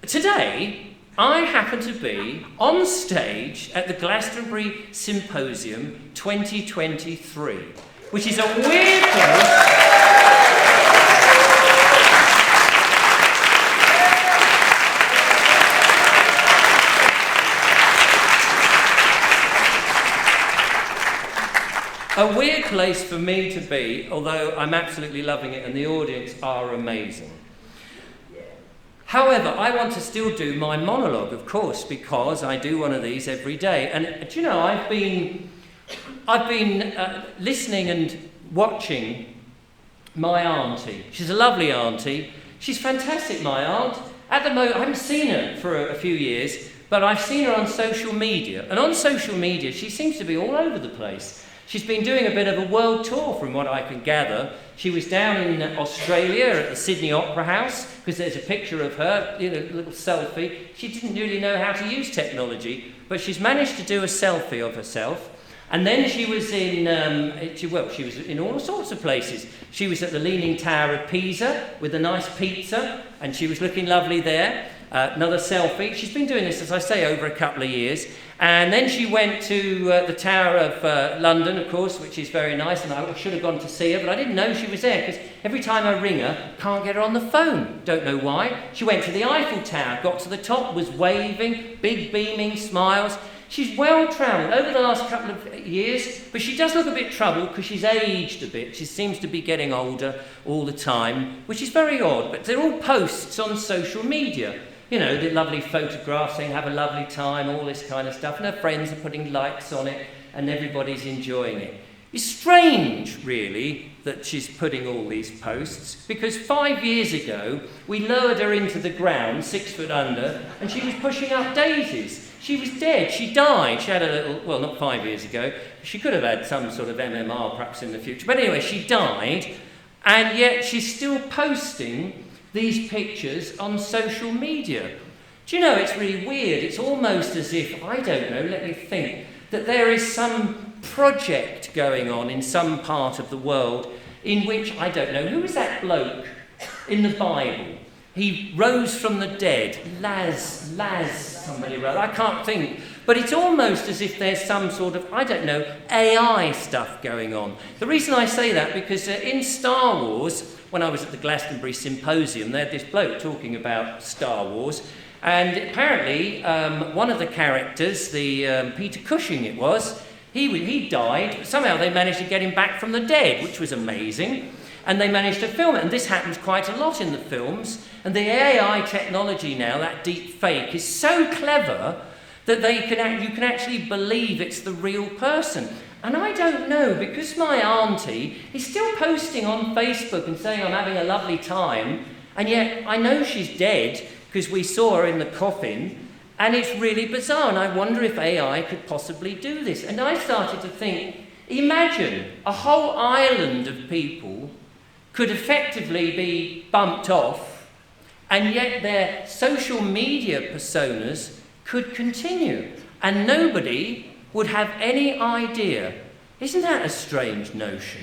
Today, I happen to be on stage at the Glastonbury Symposium 2023, which is a weird place. A weird place for me to be, although I'm absolutely loving it and the audience are amazing. However, I want to still do my monologue, of course, because I do one of these every day. And do you know, I've been listening and watching my auntie. She's a lovely auntie. She's fantastic, my aunt. At the moment, I haven't seen her for a few years, but I've seen her on social media. And on social media, she seems to be all over the place. She's been doing a bit of a world tour, from what I can gather. She was down in Australia at the Sydney Opera House, because there's a picture of her, a little selfie. She didn't really know how to use technology, but she's managed to do a selfie of herself. And then she was in, she was in all sorts of places. She was at the Leaning Tower of Pisa with a nice pizza, and she was looking lovely there. Another selfie. She's been doing this, as I say, over a couple of years. And then she went to the Tower of London, of course, which is very nice, and I should have gone to see her, but I didn't know she was there, because every time I ring her, can't get her on the phone. Don't know why. She went to the Eiffel Tower, got to the top, was waving, big beaming smiles. She's well-travelled over the last couple of years, but she does look a bit troubled because she's aged a bit. She seems to be getting older all the time, which is very odd, but they're all posts on social media. The lovely photographs saying have a lovely time, all this kind of stuff, and her friends are putting likes on it, and everybody's enjoying it. It's strange, really, that she's putting all these posts, because 5 years ago, we lowered her into the ground, 6 foot under, and she was pushing up daisies. She was dead. She died. She had a little, well, not 5 years ago. She could have had some sort of MMR perhaps in the future. But anyway, she died, and yet she's still posting these pictures on social media. Do you know, it's really weird. It's almost as if, I don't know, let me think, that there is some project going on in some part of the world in which, I don't know, who was that bloke in the Bible? He rose from the dead. Somebody wrote. I can't think. But it's almost as if there's some sort of, I don't know, AI stuff going on. The reason I say that, because in Star Wars, when I was at the Glastonbury Symposium, they had this bloke talking about Star Wars. And apparently, one of the characters, the Peter Cushing it was, he died. Somehow they managed to get him back from the dead, which was amazing. And they managed to film it. And this happens quite a lot in the films. And the AI technology now, that deep fake, is so clever that you can actually believe it's the real person. And I don't know, because my auntie is still posting on Facebook and saying I'm having a lovely time, and yet I know she's dead because we saw her in the coffin, and it's really bizarre, and I wonder if AI could possibly do this. And I started to think, imagine a whole island of people could effectively be bumped off, and yet their social media personas could continue, and nobody would have any idea. Isn't that a strange notion?